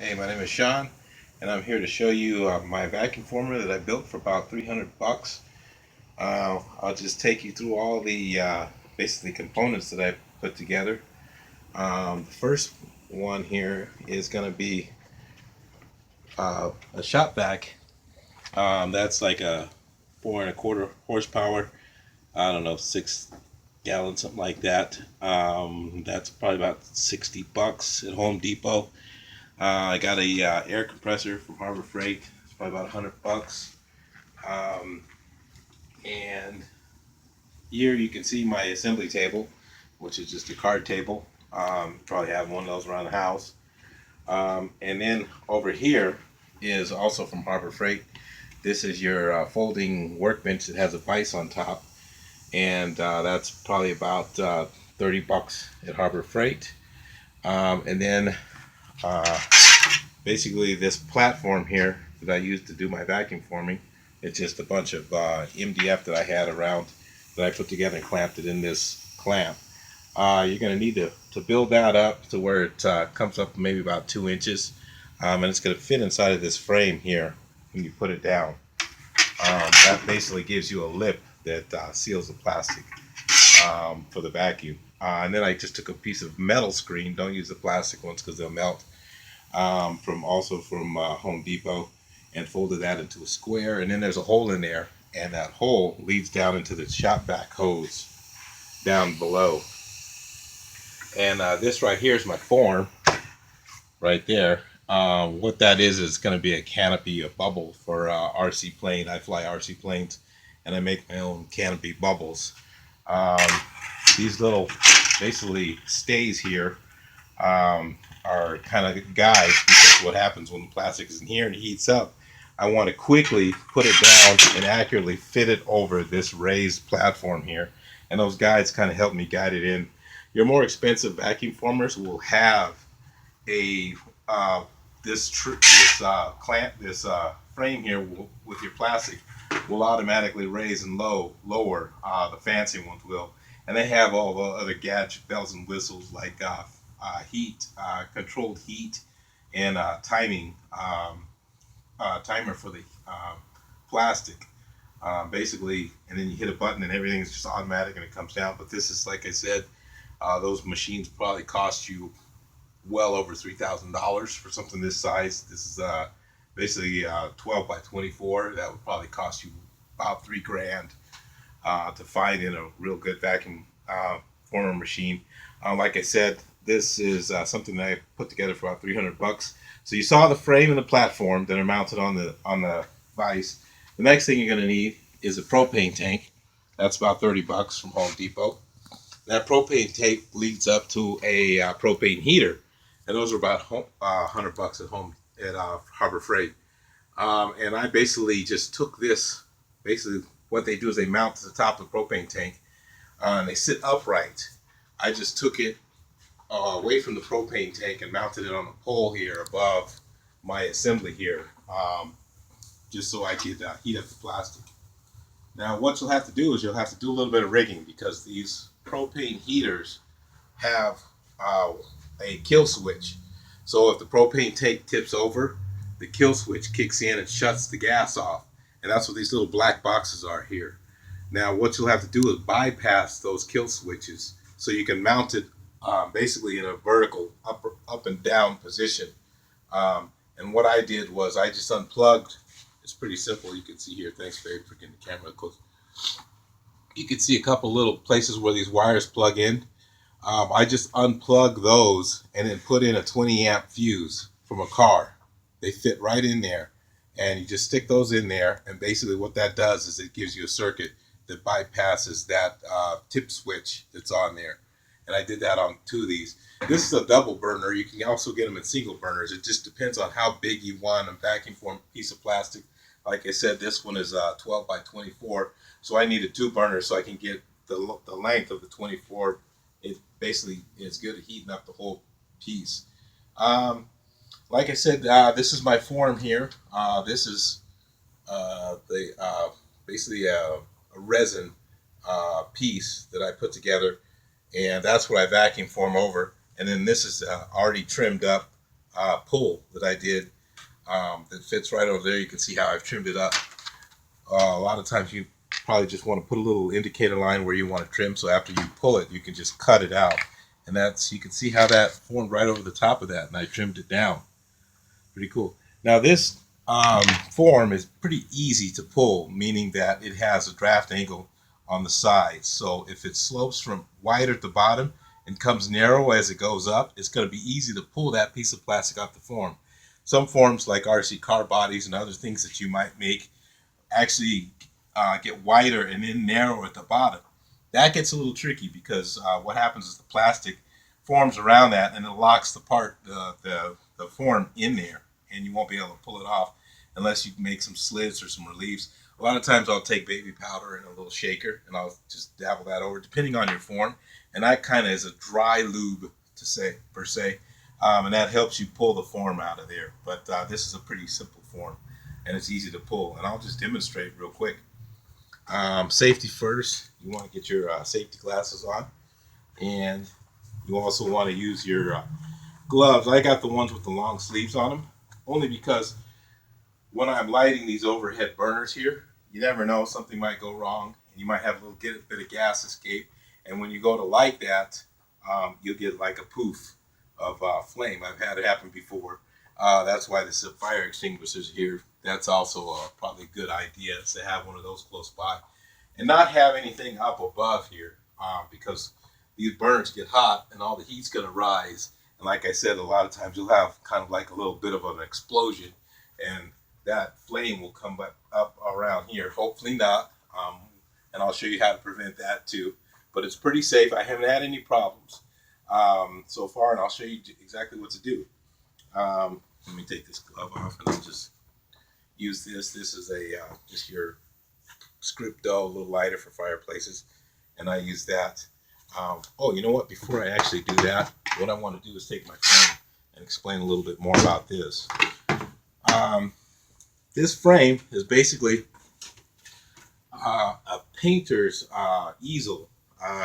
Hey, my name is Sean, and I'm here to show you my vacuum former that I built for about 300 bucks. I'll just take you through all the basically components that I put together. The first one here is going to be a shop vac. That's like a 4 1/4 horsepower. I don't know, 6 gallons, something like that. That's probably about 60 bucks at Home Depot. I got a air compressor from Harbor Freight. It's probably about 100 bucks. Um, and here you can see my assembly table, which is just a card table. Probably have one of those around the house. And then over here is also from Harbor Freight. This is your folding workbench that has a vise on top, and that's probably about 30 bucks at Harbor Freight. And then uh, basically this platform here that I use to do my vacuum forming, it's just a bunch of MDF that I had around that I put together and clamped it in this clamp. You're going to need to build that up to where it comes up maybe about 2 inches, and it's going to fit inside of this frame here when you put it down. That basically gives you a lip that seals the plastic for the vacuum. And then I just took a piece of metal screen. Don't use the plastic ones because they'll melt. From Home Depot, and folded that into a square. And then there's a hole in there, and that hole leads down into the shop vac hose down below. And this right here is my form right there. What that is going to be a canopy, a bubble for RC plane. I fly RC planes, and I make my own canopy bubbles. Um, these little basically stays here are kind of guides, because what happens when the plastic is in here and it heats up, I want to quickly put it down and accurately fit it over this raised platform here. And those guides kind of help me guide it in. Your more expensive vacuum formers will have a this frame here with your plastic will automatically raise and lower. The fancy ones will, and they have all the other gadget bells and whistles like heat, controlled heat, and timer for the plastic. Basically, and then you hit a button and everything is just automatic and it comes down. But this is, like I said, those machines probably cost you well over $3,000 for something this size. This is basically 12 by 24. That would probably cost you about $3,000 to find in a real good vacuum former machine. Like I said, this is something that I put together for about 300 bucks. So you saw the frame and the platform that are mounted on the vise. The next thing you're going to need is a propane tank. That's about 30 bucks from Home Depot. That propane tank leads up to a propane heater, and those are about 100 bucks at home at Harbor Freight. And I basically just took this. Basically, what they do is they mount to the top of the propane tank, and they sit upright. I just took it away from the propane tank and mounted it on a pole here above my assembly here, just so I could heat up the plastic. Now, what you'll have to do is you'll have to do a little bit of rigging, because these propane heaters have a kill switch. So if the propane tank tips over, the kill switch kicks in and shuts the gas off. And that's what these little black boxes are here. Now, what you'll have to do is bypass those kill switches so you can mount it basically in a vertical up and down position. And what I did was I just unplugged. It's pretty simple. You can see here. Thanks, babe, for getting the camera close. You can see a couple little places where these wires plug in. I just unplug those and then put in a 20 amp fuse from a car. They fit right in there, and you just stick those in there, and basically what that does is it gives you a circuit that bypasses that tip switch that's on there. And I did that on 2 of these. This is a double burner. You can also get them in single burners. It just depends on how big you want a vacuum form piece of plastic. Like I said, this one is 12 by 24, so I needed 2 burners so I can get the length of the 24. It basically is good at heating up the whole piece. Like I said, this is my form here. This is basically a resin piece that I put together, and that's what I vacuum form over. And then this is already trimmed up pull that I did that fits right over there. You can see how I've trimmed it up. A lot of times you probably just want to put a little indicator line where you want to trim, so after you pull it, you can just cut it out. And that's, you can see how that formed right over the top of that, and I trimmed it down. Pretty cool. Now this form is pretty easy to pull, meaning that it has a draft angle on the sides. So if it slopes from wider at the bottom and comes narrow as it goes up, it's going to be easy to pull that piece of plastic off the form. Some forms like RC car bodies and other things that you might make actually get wider and then narrow at the bottom. That gets a little tricky because what happens is the plastic forms around that and it locks the form in there, and you won't be able to pull it off unless you make some slits or some reliefs. A lot of times I'll take baby powder and a little shaker and I'll just dabble that over depending on your form, and that kind of is a dry lube to say per se, and that helps you pull the form out of there. But this is a pretty simple form and it's easy to pull, and I'll just demonstrate real quick. Safety first, you want to get your safety glasses on, and you also want to use your gloves. I got the ones with the long sleeves on them, only because when I'm lighting these overhead burners here, you never know, something might go wrong, and you might have a little bit of gas escape, and when you go to light that, you'll get like a poof of flame. I've had it happen before. That's why the fire extinguishers here, that's also probably a good idea, is to have one of those close by and not have anything up above here, because these burners get hot and all the heat's going to rise. And like I said, a lot of times you'll have kind of like a little bit of an explosion, and that flame will come up around here. Hopefully not. And I'll show you how to prevent that too. But it's pretty safe. I haven't had any problems so far, and I'll show you exactly what to do. Let me take this glove off and I'll just use this. This is a just your Scripto, a little lighter for fireplaces, and I use that. Oh, you know what? Before I actually do that, what I want to do is take my frame and explain a little bit more about this. This frame is basically a painter's easel.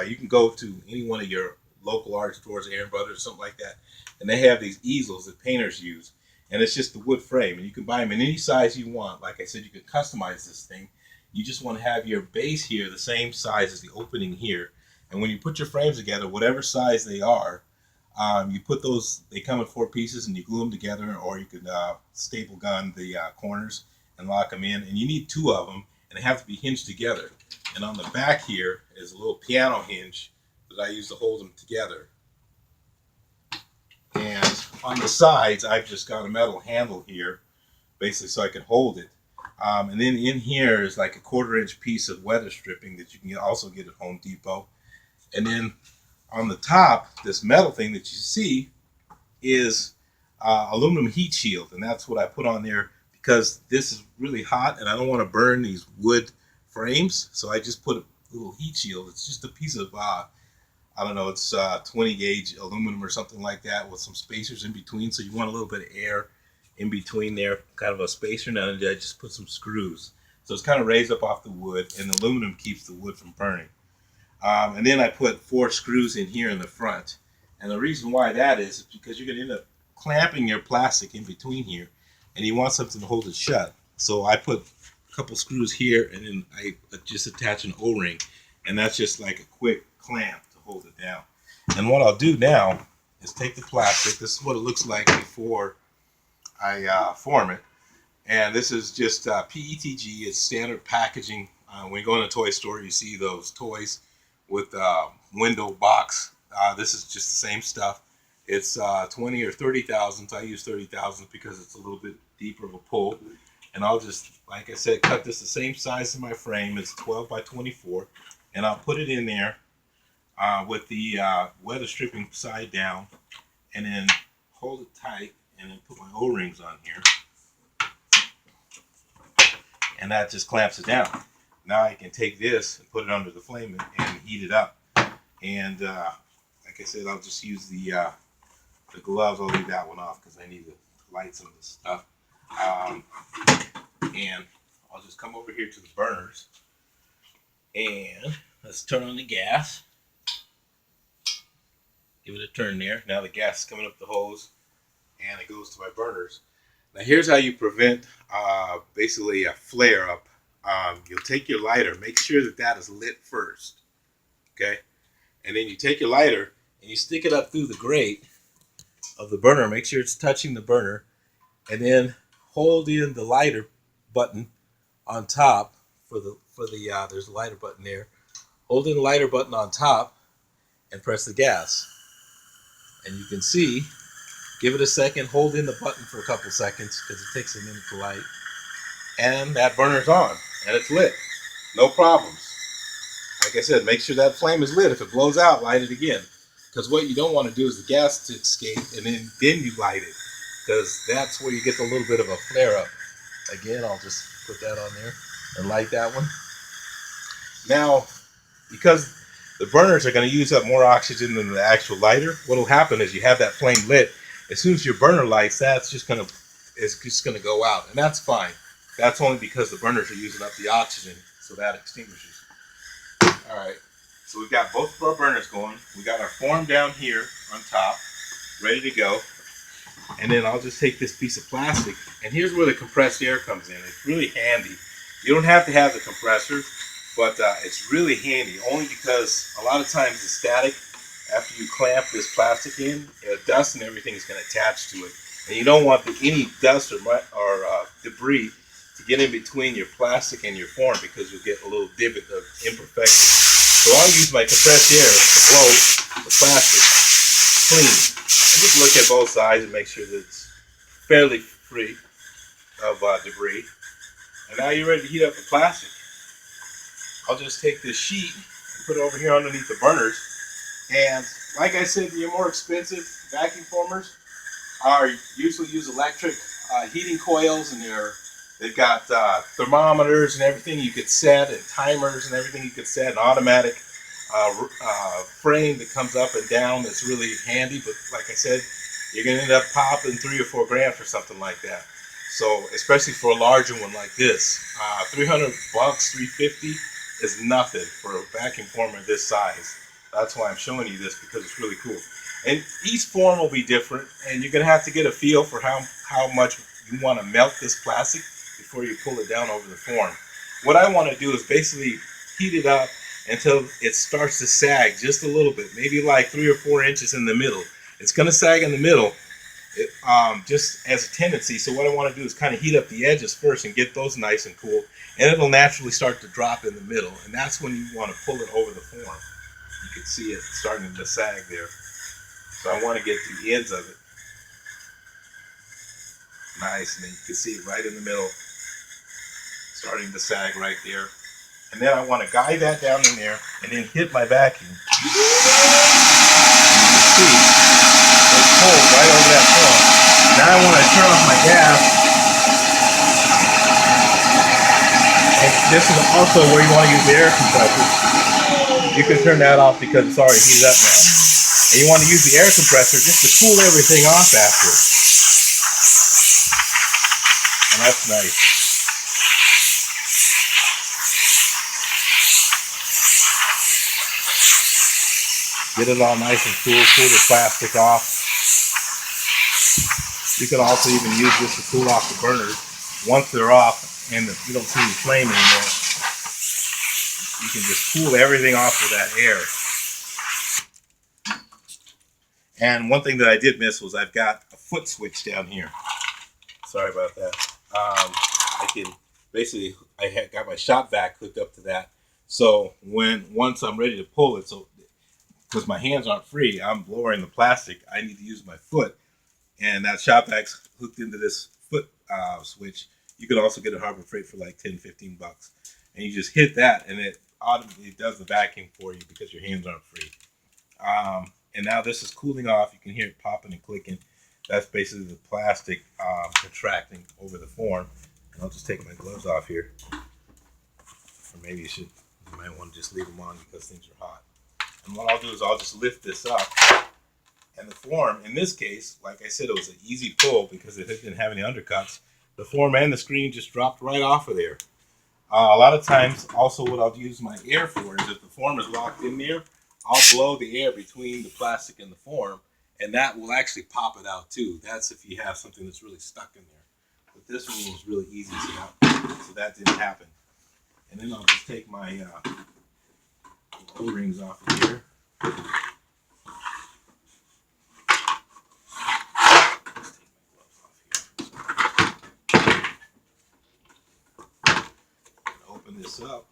You can go to any one of your local art stores, Aaron Brothers or something like that, and they have these easels that painters use, and it's just the wood frame, and you can buy them in any size you want. Like I said, you can customize this thing. You just want to have your base here the same size as the opening here, and when you put your frames together, whatever size they are, you put those, they come in 4 pieces, and you glue them together, or you could staple gun the corners and lock them in, and you need 2 of them, and they have to be hinged together. And on the back here is a little piano hinge that I use to hold them together. And on the sides, I've just got a metal handle here, basically so I can hold it. And then in here is like a 1/4-inch piece of weather stripping that you can also get at Home Depot. And then on the top, this metal thing that you see is aluminum heat shield, and that's what I put on there because this is really hot and I don't want to burn these wood frames, so I just put a little heat shield. It's just a piece of I don't know, it's 20 gauge aluminum or something like that with some spacers in between, so you want a little bit of air in between there, kind of a spacer, and I just put some screws. So it's kind of raised up off the wood, and the aluminum keeps the wood from burning. And then I put 4 screws in here in the front. And the reason why that is because you're going to end up clamping your plastic in between here, and you want something to hold it shut. So I put a couple screws here, and then I just attach an O-ring, and that's just like a quick clamp to hold it down. And what I'll do now is take the plastic. This is what it looks like before I form it. And this is just PETG. It's standard packaging. When you go in a toy store, you see those toys with window box. This is just the same stuff. It's 20 or 30 thousandths. I use 30 thousandths because it's a little bit deeper of a pull. And I'll just, like I said, cut this the same size as my frame. It's 12 by 24. And I'll put it in there with the weather stripping side down, and then hold it tight, and then put my O-rings on here. And that just clamps it down. Now I can take this and put it under the flame and heat it up. And like I said, I'll just use the gloves. I'll leave that one off because I need to light some of this stuff. And I'll just come over here to the burners, and let's turn on the gas. Give it a turn there. Now the gas is coming up the hose. and it goes to my burners. Now here's how you prevent basically a flare up. You'll take your lighter, make sure that that is lit first, okay? And then you take your lighter and you stick it up through the grate of the burner. Make sure it's touching the burner, and then hold in the lighter button on top for the there's a lighter button there. Hold in the lighter button on top and press the gas. And you can see, give it a second, hold in the button for a couple seconds because it takes a minute to light. And that burner's on and it's lit. No problems. Like I said, make sure that flame is lit. If it blows out, light it again. Because what you don't want to do is the gas to escape and then you light it. Because that's where you get a little bit of a flare up. Again, I'll just put that on there and light that one. Now, because the burners are going to use up more oxygen than the actual lighter, what will happen is you have that flame lit. As soon as your burner lights, it's just going to go out, and that's fine. That's only because the burners are using up the oxygen, so that extinguishes. All right, so we've got both of our burners going. We got our form down here on top, ready to go. And then I'll just take this piece of plastic, and here's where the compressed air comes in. It's really handy. You don't have to have the compressor, but it's really handy only because a lot of times the static, after you clamp this plastic in, dust and everything is going to attach to it. And you don't want any dust or debris to get in between your plastic and your form because you'll get a little divot of imperfection. So I'll use my compressed air to blow the plastic clean. And just look at both sides and make sure that it's fairly free of debris. And now you're ready to heat up the plastic. I'll just take this sheet and put it over here underneath the burners. And like I said, your more expensive vacuum formers usually use electric heating coils, and they've got thermometers and everything you could set, and timers and everything you could set, an automatic frame that comes up and down that's really handy. But like I said, you're going to end up popping $3 or $4 grand for something like that. So especially for a larger one like this, $300, $350 is nothing for a vacuum former this size. That's why I'm showing you this, because it's really cool. And each form will be different, and you're going to have to get a feel for how much you want to melt this plastic before you pull it down over the form. What I want to do is basically heat it up until it starts to sag just a little bit, maybe like 3 or 4 inches in the middle. It's going to sag in the middle, just as a tendency. So what I want to do is kind of heat up the edges first and get those nice and cool, and it'll naturally start to drop in the middle, and that's when you want to pull it over the form. You can see it starting to sag there. So I want to get to the ends of it. Nice, and then you can see it right in the middle, starting to sag right there. And then I want to guide that down in there and then hit my vacuum. And you can see it's pulled right over that form. Now I want to turn off my gas. And this is also where you want to use the air compressor. You can turn that off because it's already heated up now. And you want to use the air compressor just to cool everything off after. And that's nice. Get it all nice and cool the plastic off. You can also even use this to cool off the burners. Once they're off and you don't see any flame anymore, you can just cool everything off with that air. And one thing that I did miss was I've got a foot switch down here. Sorry about that. I had got my shop vac hooked up to that. So once I'm ready to pull it, so because my hands aren't free, I'm lowering the plastic, I need to use my foot. And that shop vac's hooked into this foot switch. You can also get it Harbor Freight for like $10-15. And you just hit that and it automatically does the vacuum for you because your hands aren't free. And now this is cooling off. You can hear it popping and clicking. That's basically the plastic contracting over the form. And I'll just take my gloves off here. Or maybe you might want to just leave them on because things are hot. And what I'll do is I'll just lift this up. And the form, in this case, like I said, it was an easy pull because it didn't have any undercuts. The form and the screen just dropped right off of there. A lot of times, also what I'll use my air for is if the form is locked in there, I'll blow the air between the plastic and the form, and that will actually pop it out too. That's if you have something that's really stuck in there. But this one was really easy, so that didn't happen. And then I'll just take my O-rings off of here. Open this up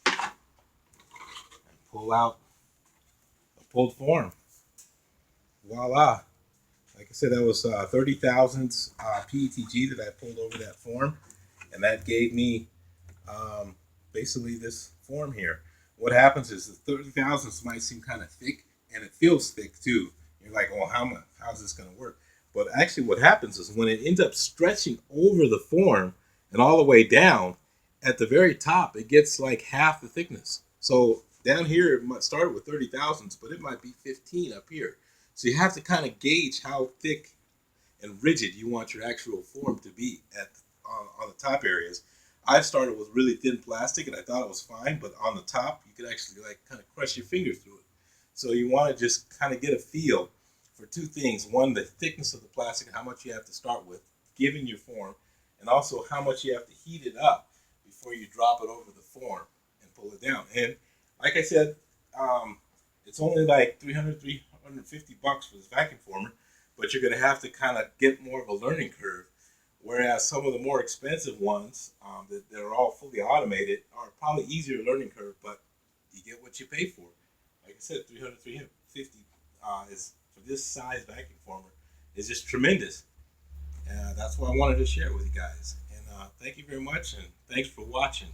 and pull out a pulled form. Voila. Like I said, that was 30 thousandths PETG that I pulled over that form, and that gave me basically this form here. What happens is the 30 thousandths might seem kind of thick, and it feels thick too. You're like, oh, how's this going to work? But actually, what happens is when it ends up stretching over the form and all the way down, at the very top, it gets like half the thickness. So down here, it might start with 30 thousandths, but it might be 15 up here. So you have to kind of gauge how thick and rigid you want your actual form to be on the top areas. I started with really thin plastic and I thought it was fine, but on the top you could actually like kind of crush your finger through it. So you want to just kind of get a feel for two things: one, the thickness of the plastic and how much you have to start with, given your form, and also how much you have to heat it up before you drop it over the form and pull it down. And like I said, it's only like $350 for this vacuum former, but you're going to have to kind of get more of a learning curve. Whereas some of the more expensive ones that are all fully automated are probably easier learning curve, but you get what you pay for. Like I said, $350 is for this size vacuum former is just tremendous. That's what I wanted to share with you guys. And thank you very much, and thanks for watching.